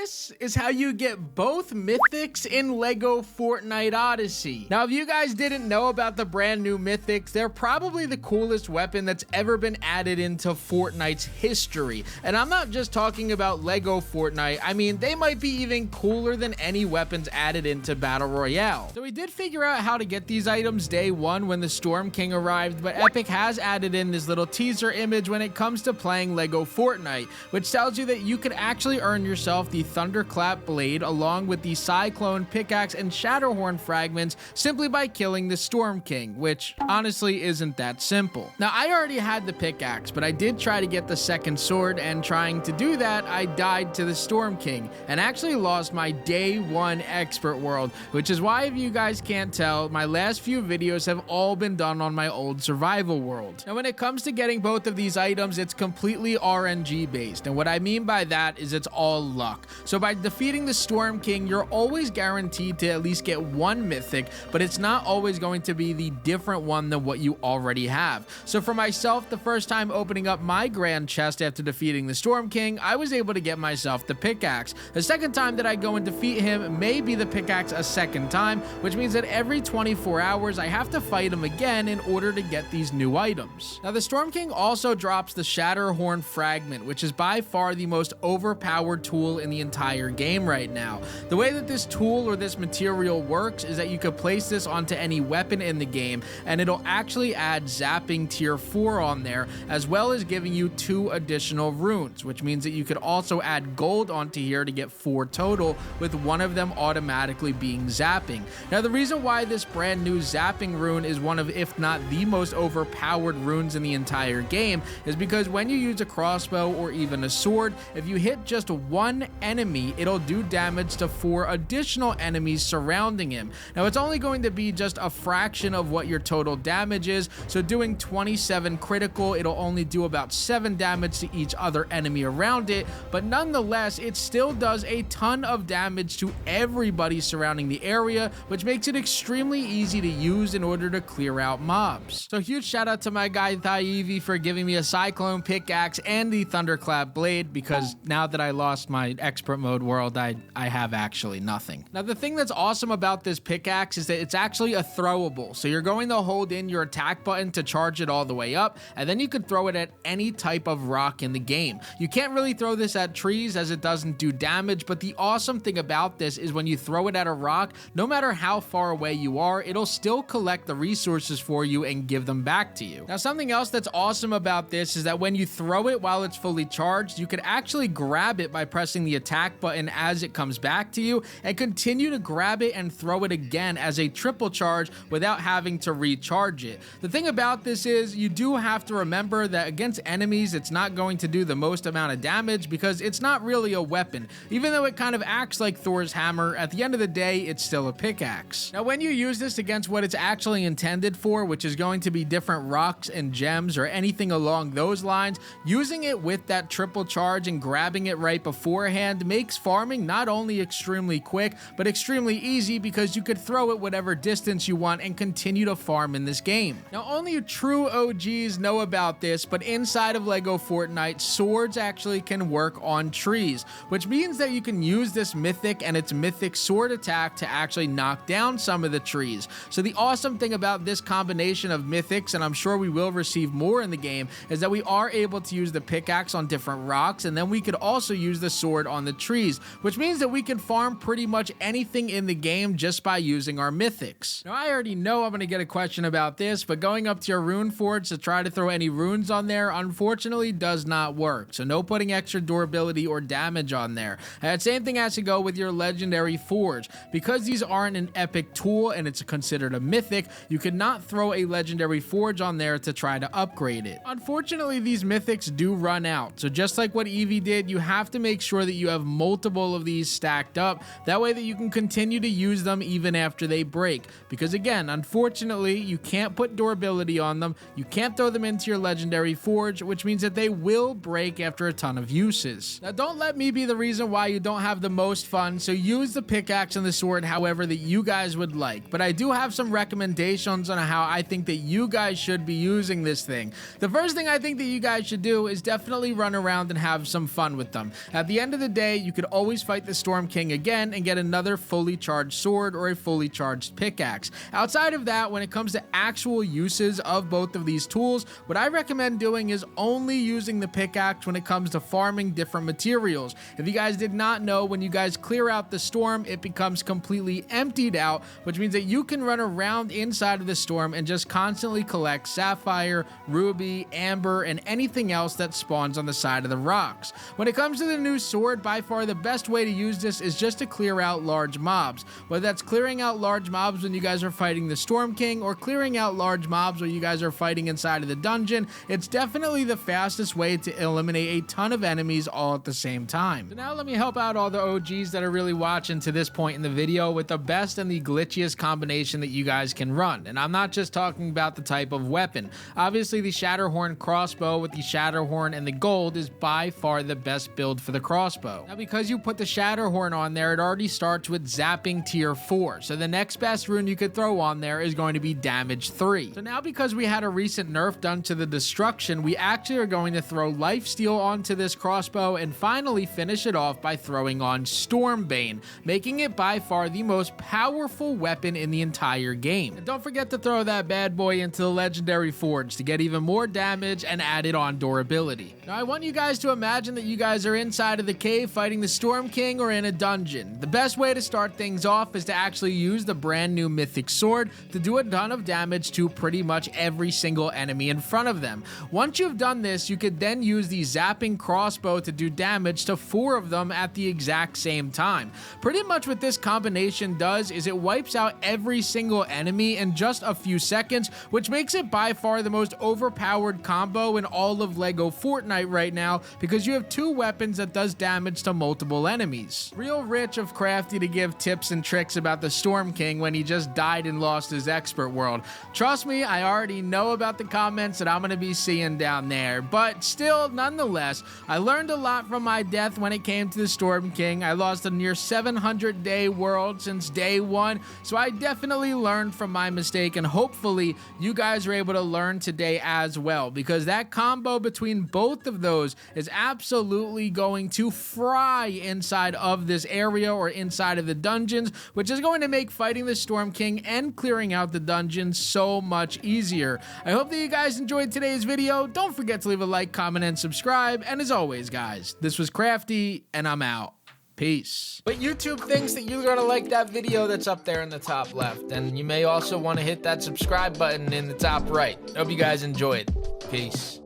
this is how you get both Mythics in LEGO Fortnite Odyssey. Now, if you guys didn't know about the brand new Mythics, they're probably the coolest weapon that's ever been added into Fortnite's history. And I'm not just talking about LEGO Fortnite, I mean, they might be even cooler than any weapons added into Battle Royale. So we did figure out how to get these items day one when the Storm King arrived, but Epic has added in this little teaser image when it comes to playing LEGO Fortnite, which tells you that you could actually earn yourself the Thunderclap Blade along with the Cyclone Pickaxe and Shatterhorn fragments simply by killing the Storm King, which honestly isn't that simple. Now, I already had the pickaxe, but I did try to get the second sword, and trying to do that, I died to the Storm King and actually lost my day one expert world, which is why, if you guys can't tell, my last few videos have all been done on my old survival world. Now, when it comes to getting both of these items, it's completely RNG based, and what I mean by that is it's all luck. So by defeating the Storm King, you're always guaranteed to at least get one mythic, but it's not always going to be the different one than what you already have. So for myself, the first time opening up my grand chest after defeating the Storm King, I was able to get myself the pickaxe. The second time that I go and defeat him may be the pickaxe a second time, which means that every 24 hours I have to fight him again in order to get these new items. Now, the Storm King also drops the Shatterhorn fragment, which is by far the most overpowered tool in the entire game right now. The way that this tool or this material works is that you could place this onto any weapon in the game, and it'll actually add zapping tier 4 on there, as well as giving you 2 additional runes, which means that you could also add gold onto here to get 4 total, with one of them automatically being zapping. Now, the reason why this brand new zapping rune is one of, if not the most overpowered runes in the entire game, is because when you use a crossbow or even a sword, if you hit just one enemy, it'll do damage to 4 additional enemies surrounding him. Now, it's only going to be just a fraction of what your total damage is, so doing 27 critical, it'll only do about 7 damage to each other enemy around it, but nonetheless, it still does a ton of damage to everybody surrounding the area, which makes it extremely easy to use in order to clear out mobs. So huge shout out to my guy Thaivi for giving me a Cyclone Pickaxe and the Thunderclap Blade, because now that I lost my expert mode world, I have actually nothing. Now, the thing that's awesome about this pickaxe is that it's actually a throwable, so you're going to hold in your attack button to charge it all the way up, and then you can throw it at any type of rock in the game. You can't really throw this at trees as it doesn't do damage, but the awesome thing about this is when you throw it at a rock, no matter how far away you are, it'll still collect the resources for you and give them back to you. Now, something else that's awesome about this is that when you throw it while it's fully charged, you can actually grab it by pressing the attack button as it comes back to you, and continue to grab it and throw it again as a triple charge without having to recharge it. The thing about this is you do have to remember that against enemies, it's not going to do the most amount of damage because it's not really a weapon. Even though it kind of acts like Thor's hammer, at the end of the day, it's still a pickaxe. Now, when you use this against what it's actually intended for, which is going to be different rocks and gems or anything along those lines, using it with that triple charge and grabbing it right beforehand makes farming not only extremely quick, but extremely easy, because you could throw it whatever distance you want and continue to farm in this game. Now, only true OGs know about this, but inside of LEGO Fortnite, swords actually can work on trees, which means that you can use this mythic and its mythic sword attack to actually knock down some of the trees. So the awesome thing about this combination of mythics, and I'm sure we will receive more in the game, is that we are able to use the pickaxe on different rocks, and then we could also use the sword on the trees, which means that we can farm pretty much anything in the game just by using our mythics. Now, I already know I'm going to get a question about this, but going up to your rune forge to try to throw any runes on there unfortunately does not work, so no putting extra durability or damage on there. And that same thing has to go with your legendary forge. Because these aren't an epic tool and it's considered a mythic, you could not throw a legendary forge on there to try to upgrade it. Unfortunately, these mythics do run out, so just like what Eevee did, you have to make sure that you have multiple of these stacked up, that way that you can continue to use them even after they break. Because again, unfortunately, you can't put durability on them, you can't throw them into your legendary forge, which means that they will break after a ton of uses. Now, don't let me be the reason why you don't have the most fun, so use the pickaxe and the sword however that you guys would like, but I do have some recommendations on how I think that you guys should be using this thing. The first thing I think that you guys should do is definitely run around and have some fun with them. At the end of the day, you could always fight the Storm King again and get another fully charged sword or a fully charged pickaxe. Outside of that, when it comes to actual uses of both of these tools, what I recommend doing is only using the pickaxe when it comes to farming different materials. If you guys did not know, when you guys clear out the storm, it becomes completely emptied out, which means that you can run around inside of the storm and just constantly collect sapphire, ruby, amber, and anything else that spawns on the side of the rocks. When it comes to the new sword, by far the best way to use this is just to clear out large mobs. Whether that's clearing out large mobs when you guys are fighting the Storm King or clearing out large mobs when you guys are fighting inside of the dungeon, it's definitely the fastest way to eliminate a ton of enemies all at the same time. So now let me help out all the OGs that are really watching to this point in the video with the best and the glitchiest combination that you guys can run. And I'm not just talking about the type of weapon. Obviously, the Shatterhorn crossbow with the Shatterhorn and the gold is by far the best build for the crossbow. Now, because you put the Shatterhorn on there, it already starts with zapping tier 4. So the next best rune you could throw on there is going to be damage 3. So now, because we had a recent nerf done to the destruction, we actually are going to throw lifesteal onto this crossbow and finally finish it off by throwing on Stormbane, making it by far the most powerful weapon in the entire game. And don't forget to throw that bad boy into the legendary forge to get even more damage and added on durability. Now, I want you guys to imagine that you guys are inside of the cave fighting the Storm King or in a dungeon. The best way to start things off is to actually use the brand new Mythic sword to do a ton of damage to pretty much every single enemy in front of them. Once you've done this, you could then use the zapping crossbow to do damage to 4 of them at the exact same time. Pretty much what this combination does is it wipes out every single enemy in just a few seconds, which makes it by far the most overpowered combo in all of LEGO Fortnite right now, because you have 2 weapons that does damage to multiple enemies. Real rich of Crafty to give tips and tricks about the Storm King when he just died and lost his expert world. Trust me, I already know about the comments that I'm going to be seeing down there, but still, nonetheless, I learned a lot from my death when it came to the Storm King. I lost a near 700-day world since day 1, so I definitely learned from my mistake, and hopefully you guys are able to learn today as well, because that combo between both of those is absolutely going to fry inside of this area or inside of the dungeons, which is going to make fighting the Storm King and clearing out the dungeons so much easier. I hope that you guys enjoyed today's video. Don't forget to leave a like, comment, and subscribe. And as always, guys, this was Crafty, and I'm out. Peace. But YouTube thinks that you're gonna like that video that's up there in the top left, and you may also want to hit that subscribe button in the top right. Hope you guys enjoyed. Peace.